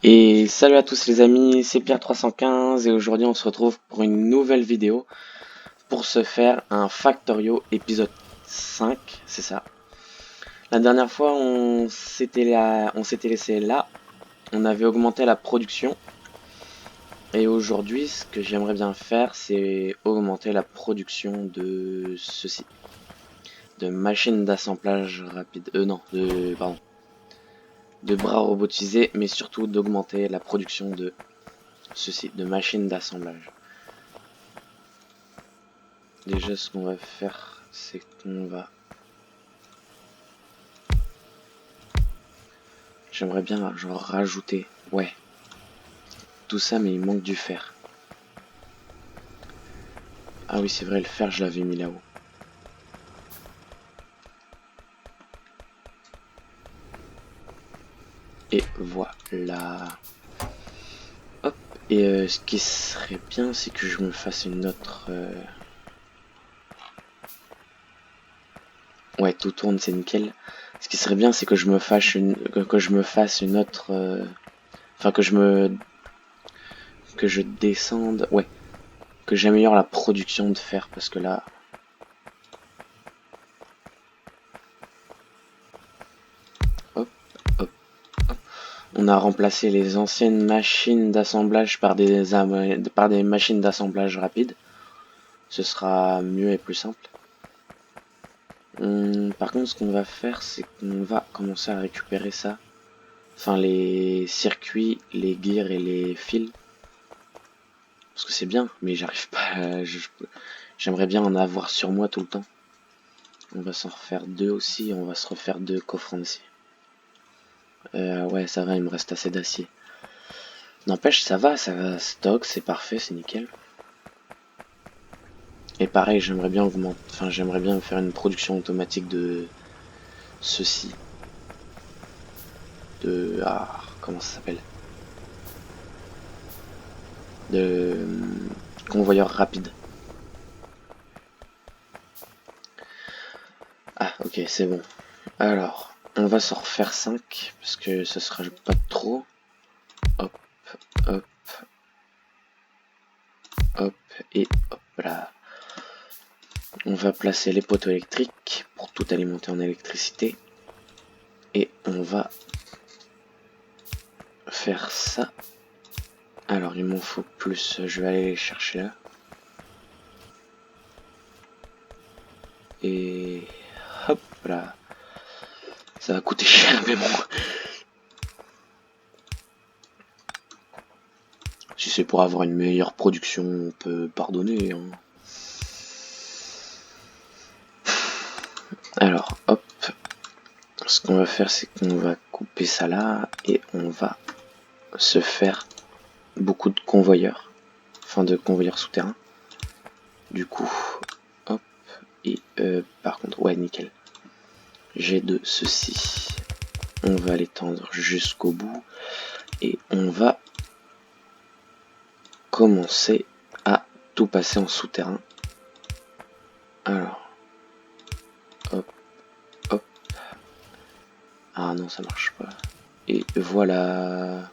Et salut à tous les amis, c'est Pierre315 et aujourd'hui on se retrouve pour une nouvelle vidéo pour se faire un Factorio épisode 5, c'est ça. La dernière fois on s'était laissé là, on avait augmenté la production et aujourd'hui ce que j'aimerais bien faire c'est augmenter la production de ceci, de machines d'assemblage rapide, non, de bras robotisés mais surtout d'augmenter la production de ceci, de machines d'assemblage. Déjà, ce qu'on va faire, c'est qu'on va... J'aimerais bien, genre, rajouter... Ouais. Tout ça, mais il manque du fer. Ah oui, c'est vrai, le fer, je l'avais mis là-haut. Et voilà. Hop. Et ce qui serait bien, c'est que je me fasse une autre... Ouais, tout tourne, c'est nickel. Ce qui serait bien, c'est que je me fasse une autre... Enfin, que je descende... Ouais. Que j'améliore la production de fer, parce que là... Hop, hop. On a remplacé les anciennes machines d'assemblage par des machines d'assemblage rapide. Ce sera mieux et plus simple. Par contre, ce qu'on va faire, c'est qu'on va commencer à récupérer ça. Enfin, les circuits, les gears et les fils. Parce que c'est bien, mais j'arrive pas. J'aimerais bien en avoir sur moi tout le temps. On va s'en refaire deux aussi. On va se refaire deux coffrants aussi. Ouais, ça va, il me reste assez d'acier. N'empêche, ça va stock, c'est parfait, c'est nickel. Et pareil, j'aimerais bien faire une production automatique de ceci. Comment ça s'appelle? De convoyeur rapide. Ah, ok, c'est bon. Alors, on va s'en refaire 5, parce que ça sera pas trop. Hop, hop, hop, et hop là. On va placer les poteaux électriques pour tout alimenter en électricité. Et on va faire ça. Alors, il m'en faut plus, je vais aller les chercher là. Et hop là. Ça va coûter cher, mais bon. Si c'est pour avoir une meilleure production, on peut pardonner. Hein. Alors, hop. Ce qu'on va faire, c'est qu'on va couper ça là. Et on va se faire beaucoup de convoyeurs. Enfin, de convoyeurs souterrains. Du coup, hop. Et par contre, ouais, nickel. J'ai de ceci. On va l'étendre jusqu'au bout. Et on va commencer à tout passer en souterrain. Alors, hop, hop. Ah non, ça marche pas. Et voilà.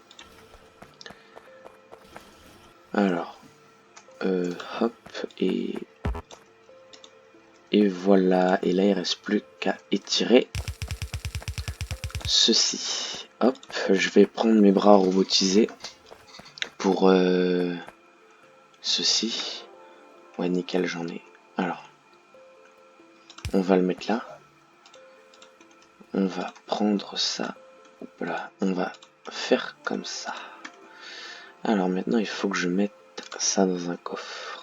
Alors, hop, et voilà. Et là, il reste plus qu'à étirer ceci. Hop, je vais prendre mes bras robotisés pour ceci. Ouais, nickel, j'en ai. Alors, on va le mettre là. On va prendre ça. Hop là, on va faire comme ça. Alors maintenant, il faut que je mette ça dans un coffre.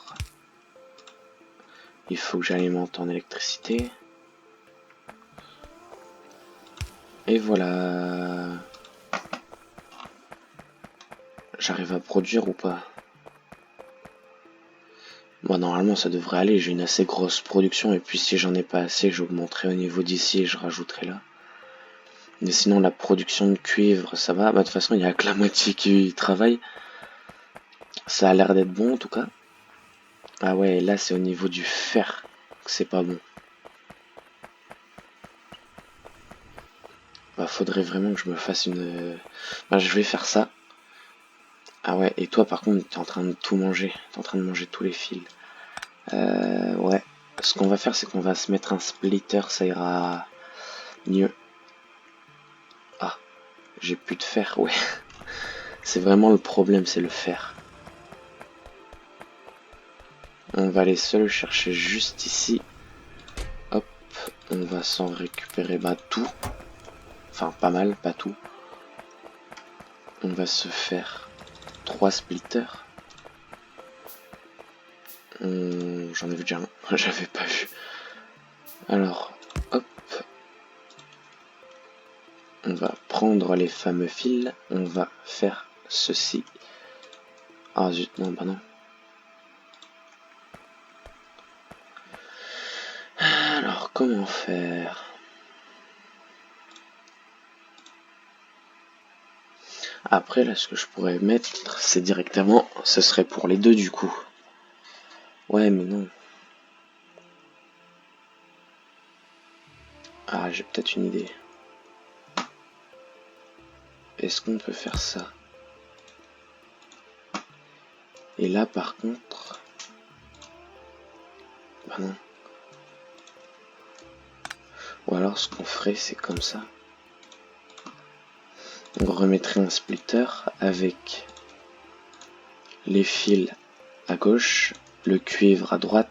Il faut que j'alimente en électricité. Et voilà. J'arrive à produire ou pas? Bon, normalement ça devrait aller, j'ai une assez grosse production et puis si j'en ai pas assez, j'augmenterai au niveau d'ici et je rajouterai là. Mais sinon la production de cuivre, ça va. Bah de toute façon, il y a que la moitié qui travaille. Ça a l'air d'être bon en tout cas. Ah ouais, là c'est au niveau du fer que c'est pas bon. Bah faudrait vraiment que je me fasse une... Bah je vais faire ça. Ah ouais, et toi par contre, t'es en train de tout manger. T'es en train de manger tous les fils. Ouais. Ce qu'on va faire, c'est qu'on va se mettre un splitter, ça ira mieux. Ah, j'ai plus de fer, ouais. C'est vraiment le problème, c'est le fer. On va aller se le chercher juste ici. Hop, on va s'en récupérer tout. Enfin, pas mal, pas tout. On va se faire 3 splitters. J'en ai vu déjà un, j'avais pas vu. Alors, hop. On va prendre les fameux fils. On va faire ceci. Ah zut, non, bah non. Alors, comment faire? Après, là, ce que je pourrais mettre, c'est directement, ce serait pour les deux du coup. Ouais, mais non. Ah, j'ai peut-être une idée. Est-ce qu'on peut faire ça? Et là, par contre... Bah non. Ou alors, ce qu'on ferait, c'est comme ça. On remettrait un splitter avec les fils à gauche, le cuivre à droite,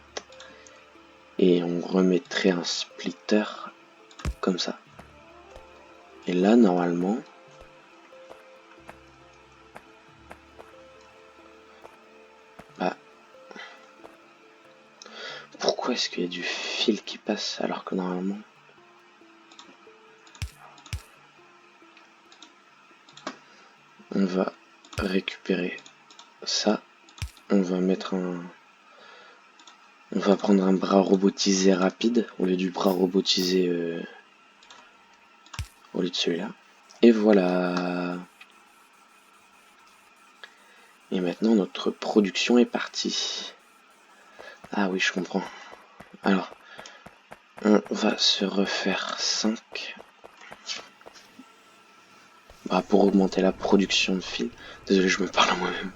et on remettrait un splitter comme ça. Et là, normalement... Bah... Pourquoi est-ce qu'il y a du fil qui passe alors que normalement... On va récupérer ça. On va mettre un... On va prendre un bras robotisé rapide au lieu du bras robotisé au lieu de celui-là. Et voilà. Et maintenant notre production est partie. Ah oui, je comprends. Alors, on va se refaire 5. Bah, pour augmenter la production de fil. Désolé, je me parle à moi-même.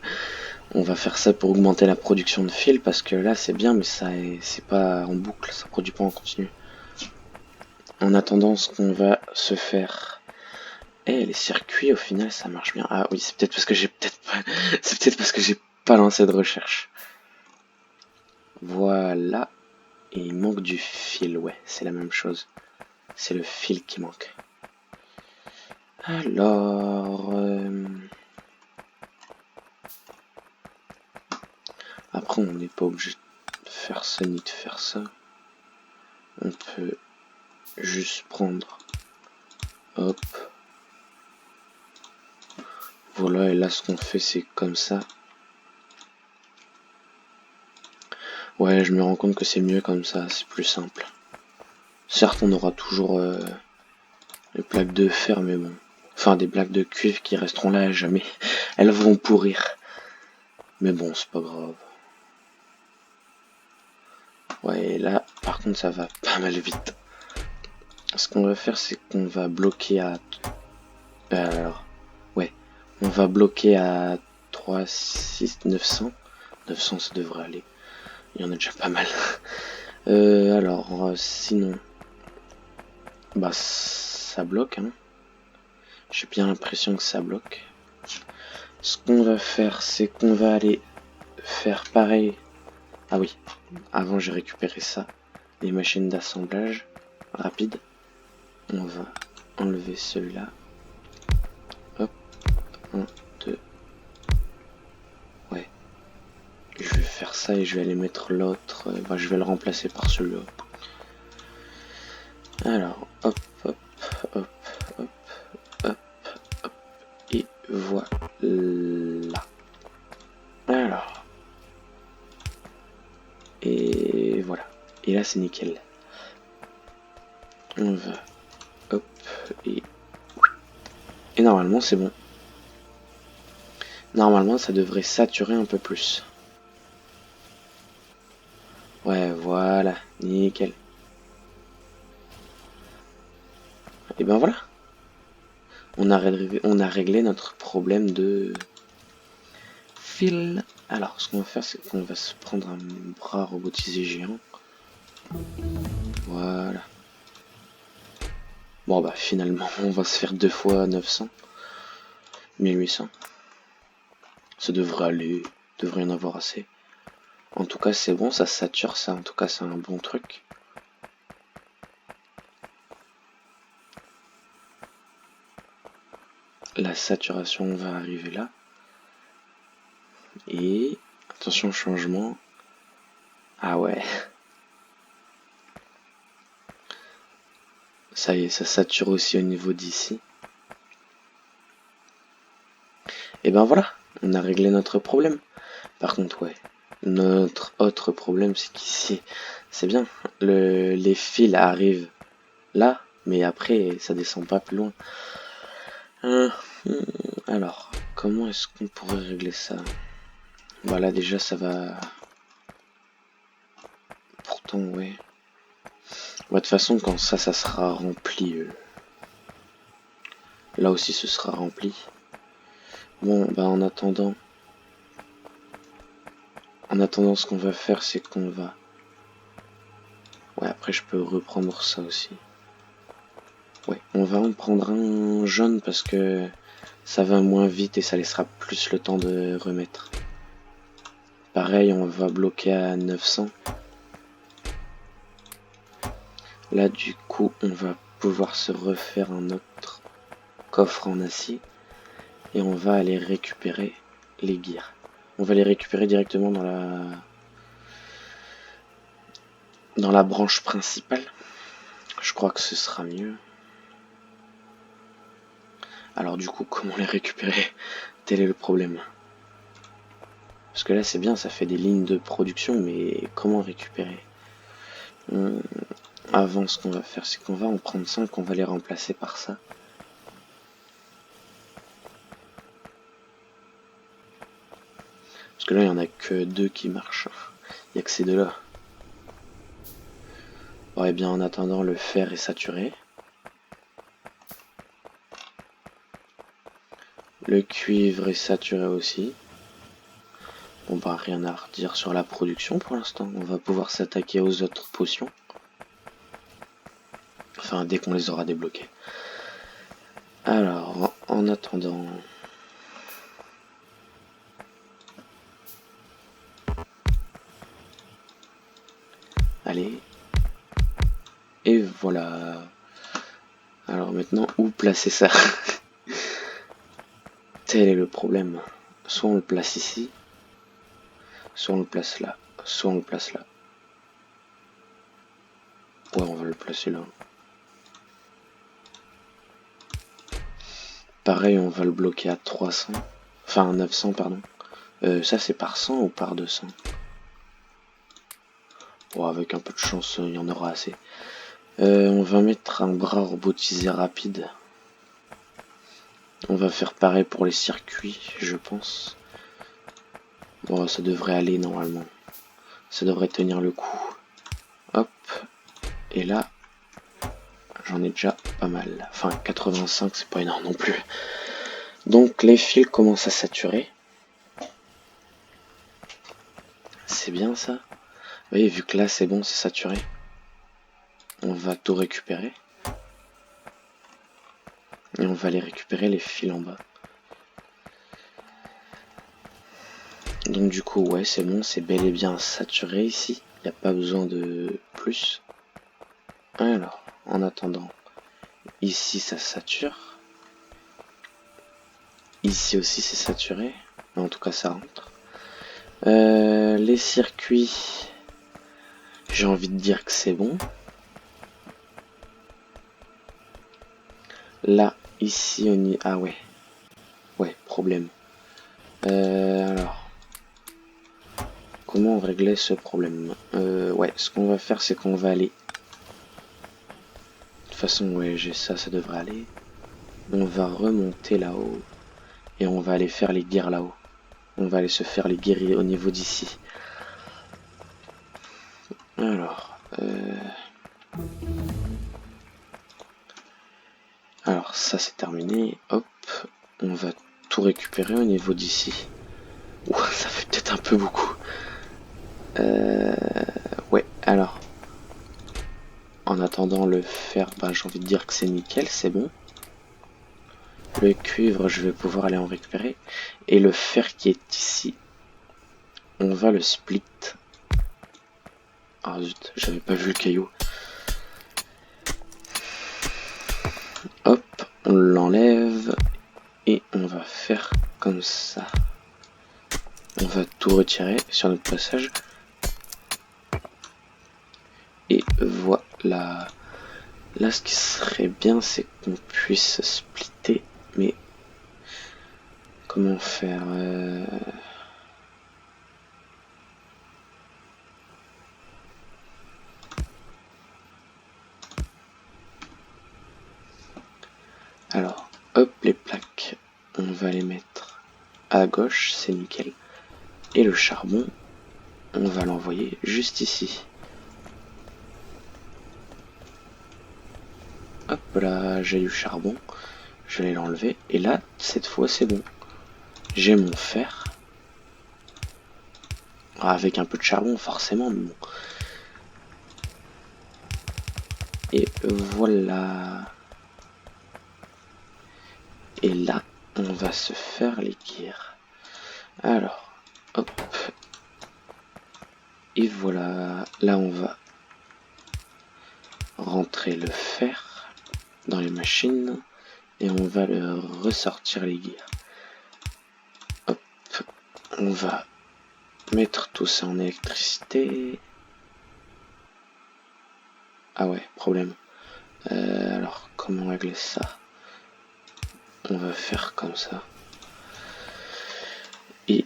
On va faire ça pour augmenter la production de fil parce que là c'est bien, mais ça c'est pas en boucle, ça produit pas en continu. En attendant, ce qu'on va se faire... les circuits au final ça marche bien. Ah oui, c'est peut-être parce que j'ai peut-être pas... c'est peut-être parce que j'ai pas lancé de recherche. Voilà. Et il manque du fil, ouais, c'est la même chose. C'est le fil qui manque. Alors... Après, on n'est pas obligé de faire ça ni de faire ça. On peut juste prendre... Hop. Voilà, et là, ce qu'on fait, c'est comme ça. Ouais, je me rends compte que c'est mieux comme ça, c'est plus simple. Certes, on aura toujours les plaques de fer, mais bon. Enfin, des plaques de cuivre qui resteront là à jamais. Elles vont pourrir. Mais bon, c'est pas grave. Ouais, et là, par contre, ça va pas mal vite. Ce qu'on va faire, c'est qu'on va bloquer à... alors, ouais. On va bloquer à 3, 6, 900. 900, ça devrait aller. Il y en a déjà pas mal. Alors, sinon... Bah, ça bloque, hein. J'ai bien l'impression que ça bloque. Ce qu'on va faire, c'est qu'on va aller faire pareil. Ah oui, avant j'ai récupéré ça. Les machines d'assemblage rapide. On va enlever celui-là. Hop, 1, 2. Ouais. Je vais faire ça et je vais aller mettre l'autre. Bah, je vais le remplacer par celui-là. Alors, hop, hop, hop, hop, hop, hop. Et voilà. Alors. Et voilà. Et là, c'est nickel. On va... Hop. Et normalement, c'est bon. Normalement, ça devrait saturer un peu plus. Ouais, voilà. Nickel. Et ben voilà. On a réglé notre problème de fil. Alors, ce qu'on va faire, c'est qu'on va se prendre un bras robotisé géant. Voilà. Bon bah finalement, on va se faire 2 fois 900. 1800. Ça devrait aller, devrait y en avoir assez. En tout cas, c'est bon, ça sature ça. En tout cas, c'est un bon truc. La saturation va arriver là. Et attention au changement. Ah ouais. Ça y est, ça sature aussi au niveau d'ici. Et ben voilà, on a réglé notre problème. Par contre, ouais, notre autre problème, c'est qu'ici, c'est bien, les fils arrivent là, mais après, ça descend pas plus loin. Alors, comment est-ce qu'on pourrait régler ça? Voilà, déjà, ça va... Pourtant, ouais. De toute façon, quand ça sera rempli, là aussi, ce sera rempli. Bon, bah, en attendant, ce qu'on va faire, c'est qu'on va... Ouais, après, je peux reprendre ça aussi. Ouais, on va en prendre un jaune parce que ça va moins vite et ça laissera plus le temps de remettre. Pareil, on va bloquer à 900. Là, du coup, on va pouvoir se refaire un autre coffre en acier. Et on va aller récupérer les gears. On va les récupérer directement dans la branche principale. Je crois que ce sera mieux. Alors du coup, comment les récupérer? Tel est le problème. Parce que là, c'est bien, ça fait des lignes de production, mais comment récupérer? Avant, ce qu'on va faire, c'est qu'on va en prendre 5, on va les remplacer par ça. Parce que là, il n'y en a que 2 qui marchent. Il n'y a que ces 2-là. Bon, et bien, en attendant, le fer est saturé. Le cuivre est saturé aussi. Bon bah rien à redire sur la production pour l'instant. On va pouvoir s'attaquer aux autres potions. Enfin dès qu'on les aura débloquées. Alors en attendant... Allez. Et voilà. Alors maintenant où placer ça? Tel est le problème. Soit on le place ici. Soit on le place là. Soit on le place là. Ouais on va le placer là. Pareil on va le bloquer à 300. Enfin 900 pardon. Ça c'est par 100 ou par 200? Bon avec un peu de chance il y en aura assez. On va mettre un bras robotisé rapide. On va faire pareil pour les circuits, je pense. Bon, ça devrait aller normalement. Ça devrait tenir le coup. Hop. Et là, j'en ai déjà pas mal. Enfin, 85, c'est pas énorme non plus. Donc, les fils commencent à saturer. C'est bien ça. Vous voyez, vu que là, c'est bon, c'est saturé. On va tout récupérer. Et on va aller récupérer les fils en bas. Donc du coup, ouais, c'est bon, c'est bel et bien saturé ici. Il n'y a pas besoin de plus. Alors, en attendant, ici ça sature. Ici aussi c'est saturé. En tout cas, ça rentre. Les circuits, j'ai envie de dire que c'est bon. Là, ici, on y... Ah ouais. Ouais, problème. Alors... Comment on réglait ce problème? Ouais, ce qu'on va faire, c'est qu'on va aller... De toute façon, ouais, j'ai ça, ça devrait aller. On va remonter là-haut. Et on va aller faire les gears là-haut. On va aller se faire les gears au niveau d'ici. Alors... Alors, ça c'est terminé. Hop, on va tout récupérer au niveau d'ici. Ouh, ça fait peut-être un peu beaucoup. Ouais, alors. En attendant le fer, bah, j'ai envie de dire que c'est nickel, c'est bon. Le cuivre, je vais pouvoir aller en récupérer. Et le fer qui est ici, on va le split. Ah zut, j'avais pas vu le caillou. Hop, on l'enlève. Et on va faire comme ça. On va tout retirer sur notre passage. Et voilà. Là, ce qui serait bien, c'est qu'on puisse splitter. Mais comment faire Alors, hop, les plaques. On va les mettre à gauche, c'est nickel. Et le charbon, on va l'envoyer juste ici. Hop là, j'ai du charbon. Je vais l'enlever. Et là, cette fois, c'est bon. J'ai mon fer. Avec un peu de charbon, forcément, mais bon. Et voilà. Et là, on va se faire les gears. Alors, hop. Et voilà. Là, on va rentrer le fer dans les machines. Et on va le ressortir les gears. Hop. On va mettre tout ça en électricité. Ah ouais, problème. Alors, comment régler ça? On va faire comme ça. Et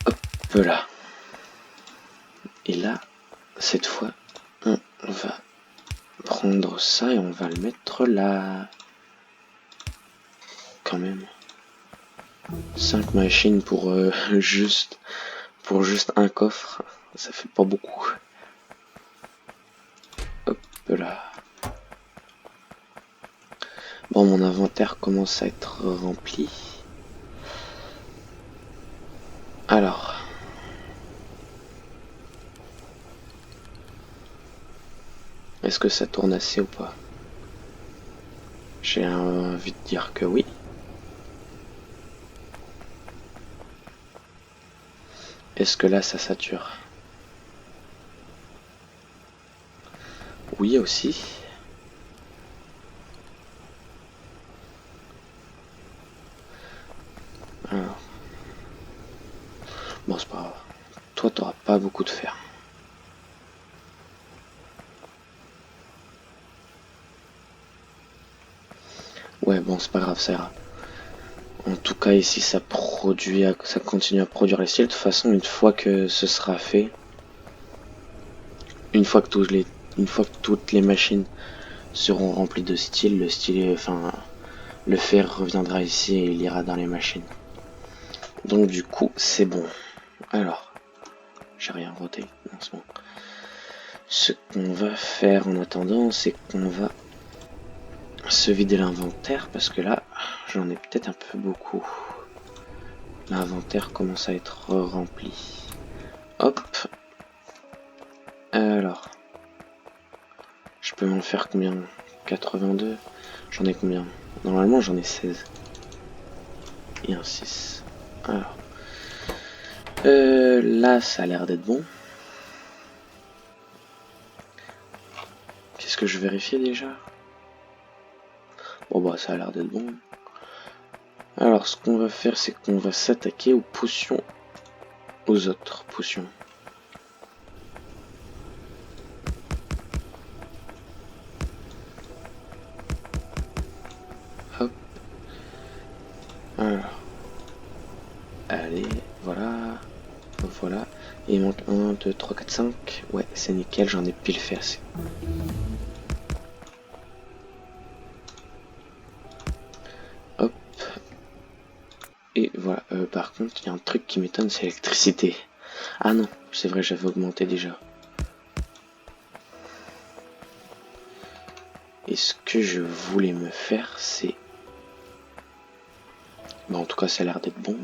hop là. Et là, cette fois, on va prendre ça et on va le mettre là. Quand même. 5 machines pour juste un coffre. Ça fait pas beaucoup. Hop là. Bon, mon inventaire commence à être rempli. Alors. Est-ce que ça tourne assez ou pas? J'ai envie de dire que oui. Est-ce que là ça sature? Oui aussi. Alors. Bon, c'est pas grave. Toi, t'auras pas beaucoup de fer. Ouais, bon, c'est pas grave, ça ira. En tout cas, ici, ça continue à produire les styles. De toute façon, une fois que ce sera fait, une fois que toutes les machines seront remplies de styles, le fer reviendra ici et il ira dans les machines. Donc du coup, c'est bon. Alors, j'ai rien voté. Non, c'est bon. Ce qu'on va faire en attendant, c'est qu'on va se vider l'inventaire parce que là, j'en ai peut-être un peu beaucoup. L'inventaire commence à être rempli. Hop. Alors, je peux m'en faire combien? 82. J'en ai combien? Normalement, j'en ai 16. Et un 6. Alors. Là, ça a l'air d'être bon. Qu'est-ce que je vérifie déjà? Bon, bah, ça a l'air d'être bon. Alors, ce qu'on va faire, c'est qu'on va s'attaquer aux potions. Aux autres potions. Hop. Alors. Allez, voilà. Voilà. Et il manque 1, 2, 3, 4, 5. Ouais, c'est nickel, j'en ai pile fait assez. Hop. Et voilà. Par contre, il y a un truc qui m'étonne, c'est l'électricité. Ah non, c'est vrai, j'avais augmenté déjà. Et ce que je voulais me faire, c'est Bah, en tout cas, ça a l'air d'être bon.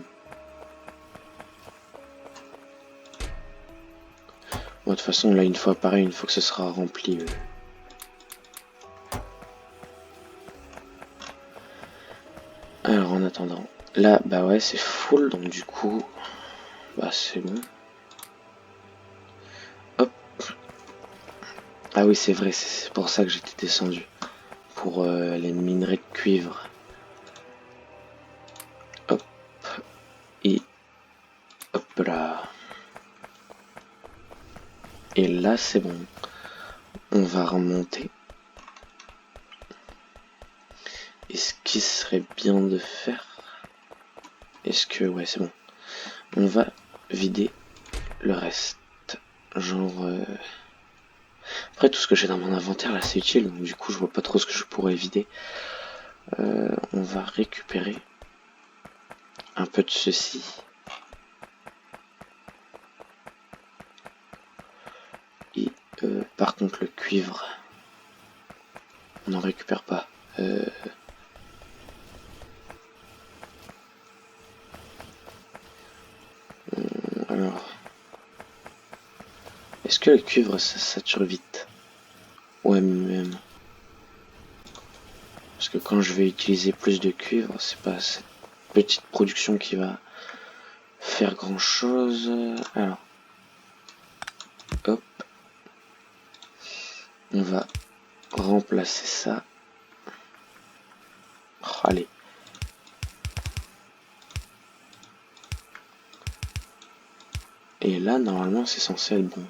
Bon, de toute façon, là, une fois pareil, une fois que ce sera rempli. Alors, en attendant. Là, bah ouais, c'est full, donc du coup, bah c'est bon. Hop. Ah oui, c'est vrai, c'est pour ça que j'étais descendu. Pour les minerais de cuivre. Hop. Et hop là. Et là, c'est bon. On va remonter. Et ce qui serait bien de faire... Est-ce que... Ouais, c'est bon. On va vider le reste. Genre... Après, tout ce que j'ai dans mon inventaire, là, c'est utile. Donc, du coup, je vois pas trop ce que je pourrais vider. On va récupérer un peu de ceci. Et par contre, le cuivre, on n'en récupère pas. Alors, est-ce que le cuivre, ça sature vite? Ouais, même. Parce que quand je vais utiliser plus de cuivre, c'est pas cette petite production qui va faire grand chose. Alors, hop, on va remplacer ça. Oh, allez. Et là, normalement, c'est censé être bon.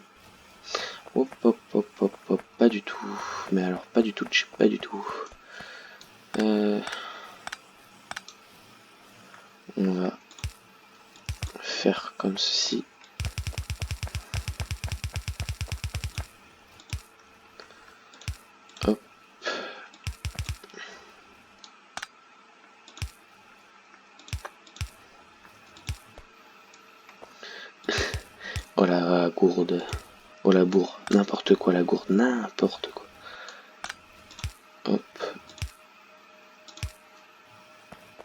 Hop, hop, hop, hop, hop, pas du tout. Mais alors, pas du tout, pas du tout. On va faire comme ceci. Hop. Oh la gourde. Oh la bourre. N'importe quoi la gourde. N'importe quoi. Hop.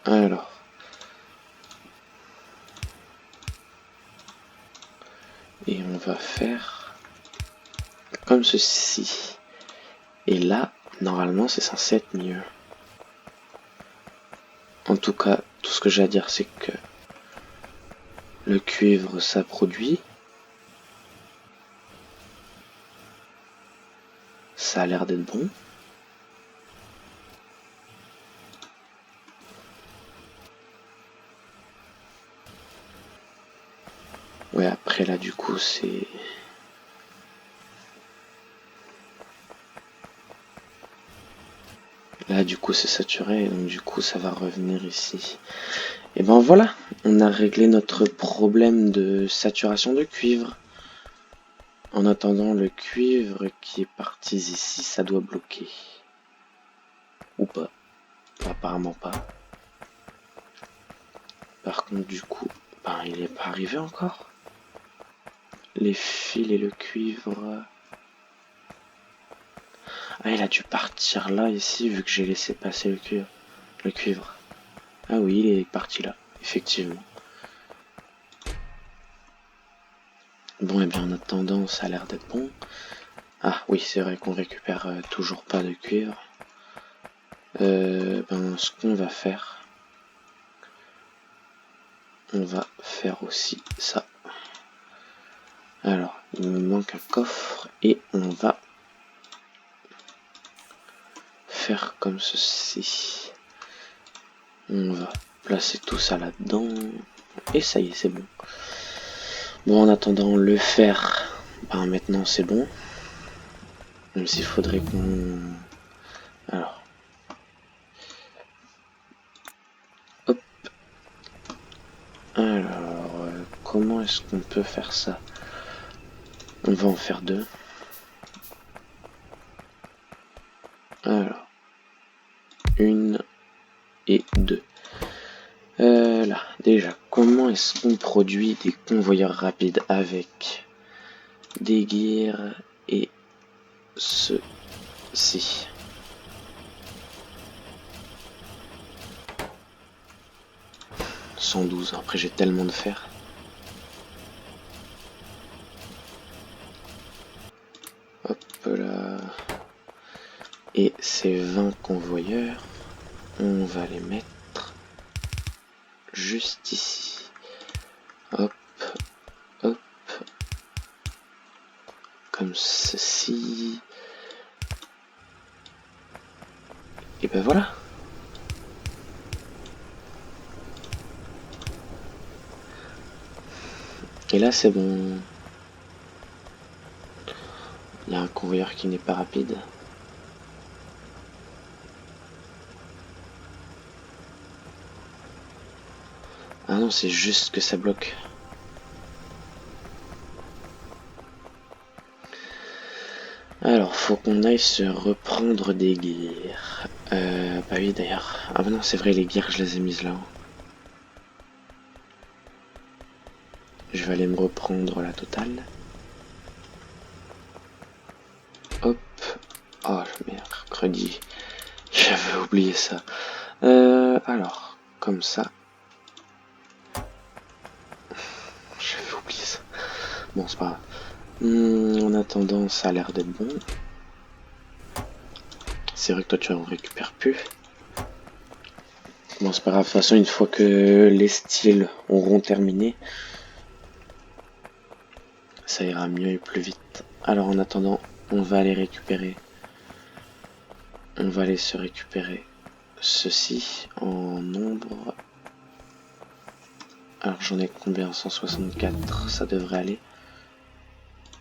Alors. Et on va faire comme ceci. Et là, normalement, c'est censé être mieux. En tout cas, tout ce que j'ai à dire, c'est que le cuivre, ça produit. Ça a l'air d'être bon. Ouais, après là, du coup, c'est... Là, du coup, c'est saturé, donc du coup, ça va revenir ici. Et ben voilà, on a réglé notre problème de saturation de cuivre. En attendant, le cuivre qui est parti ici, ça doit bloquer. Ou pas. Apparemment pas. Par contre, du coup, ben, il n'est pas arrivé encore. Les fils et le cuivre... Ah, il a dû partir là, ici, vu que j'ai laissé passer le cuivre. Ah oui, il est parti là, effectivement. Bon, et bien en attendant, ça a l'air d'être bon. Ah oui, c'est vrai qu'on récupère toujours pas de cuivre. Ben, ce qu'on va faire... On va faire aussi ça. Alors, il me manque un coffre et on va faire comme ceci. On va placer tout ça là-dedans. Et ça y est, c'est bon. Bon, en attendant le fer, ben maintenant c'est bon. Même s'il faudrait qu'on... Alors. Hop. Alors, comment est-ce qu'on peut faire ça? On va en faire deux. Alors. Une et deux. Là, déjà, comment est-ce qu'on produit des convoyeurs rapides avec des gears et ceci? 112, après j'ai tellement de fer. Hop là. Et ces 20 convoyeurs, on va les mettre juste ici. Hop, hop. Comme ceci. Et ben voilà. Et là c'est bon. Il y a un convoyeur qui n'est pas rapide. Ah non, c'est juste que ça bloque. Alors, faut qu'on aille se reprendre des guerres. Bah oui, d'ailleurs. Ah bah non, c'est vrai, les guerres, je les ai mises là. Je vais aller me reprendre la totale. Hop. Oh, mercredi. J'avais oublié ça. Alors, comme ça. J'avais oublié ça. Bon, c'est pas grave. En attendant, ça a l'air d'être bon. C'est vrai que toi, tu en récupères plus. Bon, c'est pas grave. De toute façon, une fois que les styles auront terminé, ça ira mieux et plus vite. Alors, en attendant, on va aller récupérer. On va aller se récupérer ceci en nombre. Alors, j'en ai combien? 164. Ça devrait aller.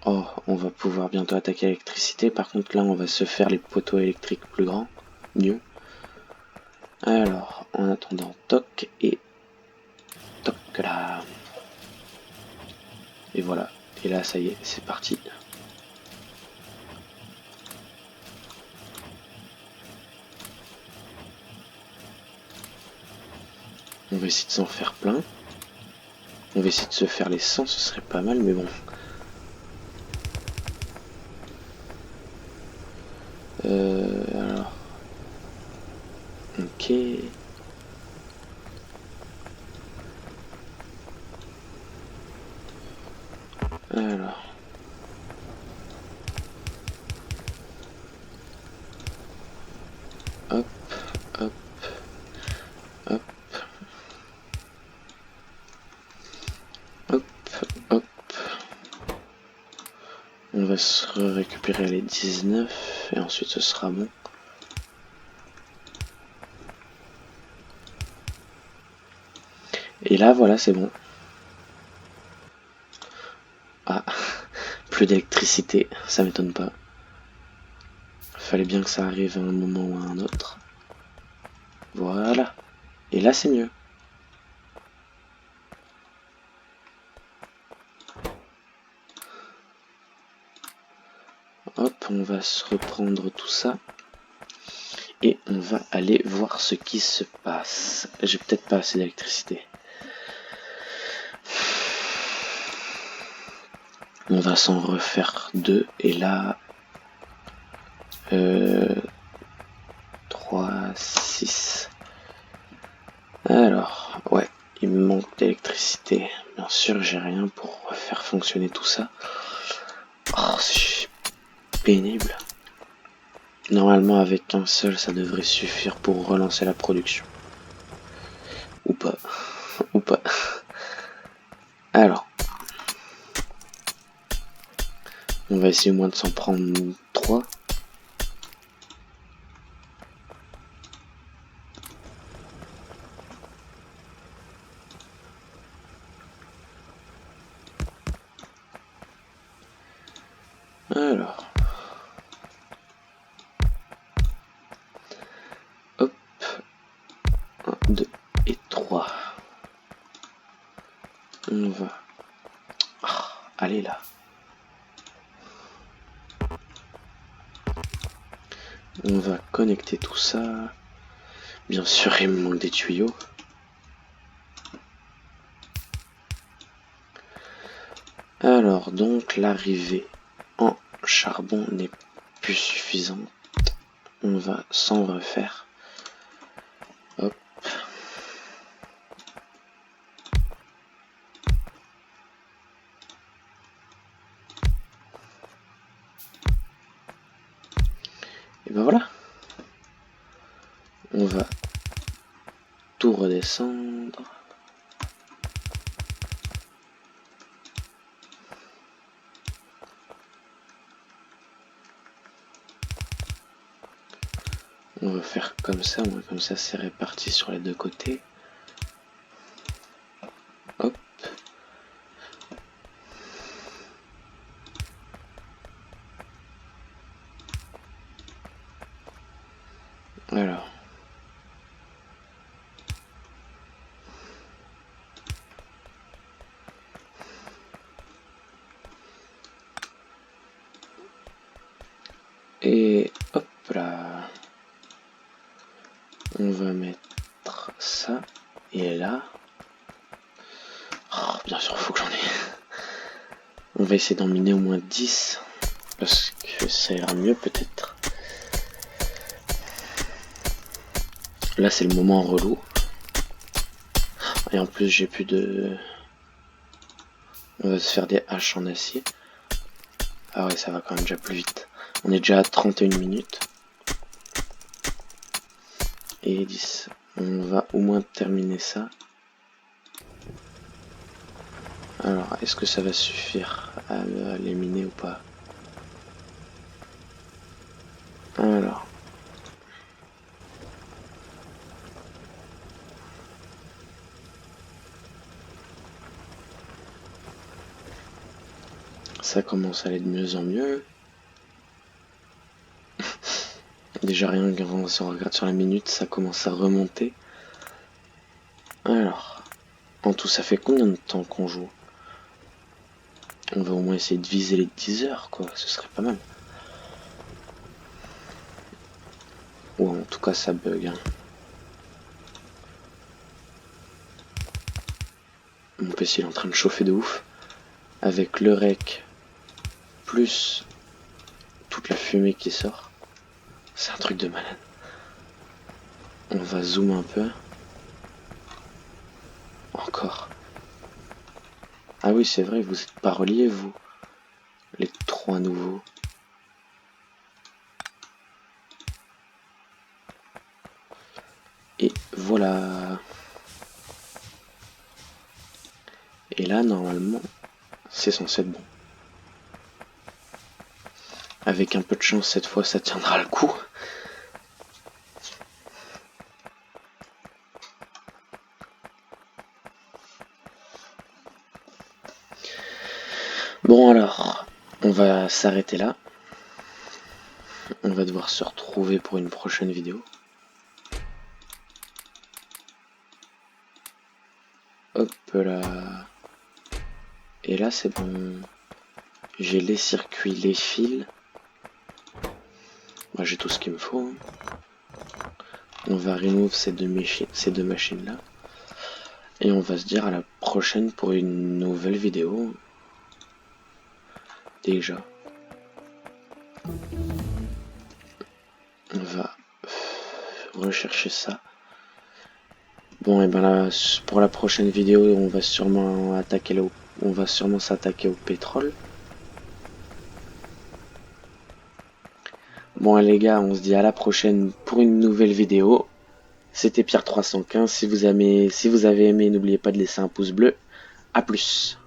Oh, on va pouvoir bientôt attaquer l'électricité. Par contre, là, on va se faire les poteaux électriques plus grands. New. Alors, en attendant, toc et toc là. Et voilà. Et là, ça y est, c'est parti. On va essayer de s'en faire plein. On va essayer de se faire les 100, ce serait pas mal, mais bon. Alors. Ok. Alors. Hop, hop, hop. Hop, hop. On va se récupérer les 19 et ensuite ce sera bon. Et là, voilà, c'est bon. Ah, plus d'électricité, ça m'étonne pas. Fallait bien que ça arrive à un moment ou à un autre. Voilà. Et là, c'est mieux. Hop, on va se reprendre tout ça. Et on va aller voir ce qui se passe. J'ai peut-être pas assez d'électricité. On va s'en refaire 2. Et là... 3, 6. Alors, ouais, il me manque d'électricité. Bien sûr, j'ai rien pour faire fonctionner tout ça. Oh, c'est pénible. Normalement, avec un seul, ça devrait suffire pour relancer la production. Ou pas. Ou pas. Alors. On va essayer au moins de s'en prendre 3. Alors. Hop. 1, 2 et 3. On va... Oh, allez là. On va connecter tout ça. Bien sûr, il me manque des tuyaux. Alors, donc, l'arrivée en charbon n'est plus suffisante. On va s'en refaire. Hop. On va tout redescendre. On va faire comme ça, c'est réparti sur les deux côtés. Hop. Alors. Et hop là. On va mettre ça. Et là. Oh, bien sûr, faut que j'en ai. On va essayer d'en miner au moins 10. Parce que ça ira mieux peut-être. Là c'est le moment relou. Et en plus j'ai plus de... On va se faire des haches en acier. Ah ouais, ça va quand même déjà plus vite. On est déjà à 31 minutes. Et 10. On va au moins terminer ça. Alors, est-ce que ça va suffire à les miner ou pas? Alors. Ça commence à aller de mieux en mieux. Déjà rien quand on regarde sur la minute, ça commence à remonter. Alors, en tout ça fait combien de temps qu'on joue? On va au moins essayer de viser les 10 heures quoi, ce serait pas mal. Ou en tout cas ça bug hein. Mon PC il est en train de chauffer de ouf. Avec le rec plus toute la fumée qui sort. C'est un truc de malade. On va zoomer un peu. Encore. Ah oui c'est vrai, vous êtes pas reliés vous. Les trois nouveaux. Et voilà. Et là normalement c'est censé être bon. Avec un peu de chance cette fois ça tiendra le coup. Bon alors, on va s'arrêter là. On va devoir se retrouver pour une prochaine vidéo. Hop là. Et là c'est bon. J'ai les circuits, les fils. Moi j'ai tout ce qu'il me faut. On va remove ces deux machines là. Et on va se dire à la prochaine pour une nouvelle vidéo. Déjà. On va rechercher ça. Bon et ben là pour la prochaine vidéo on va sûrement s'attaquer au pétrole. Bon les gars, on se dit à la prochaine pour une nouvelle vidéo. C'était Pierre315. Si vous avez aimé, n'oubliez pas de laisser un pouce bleu. A plus.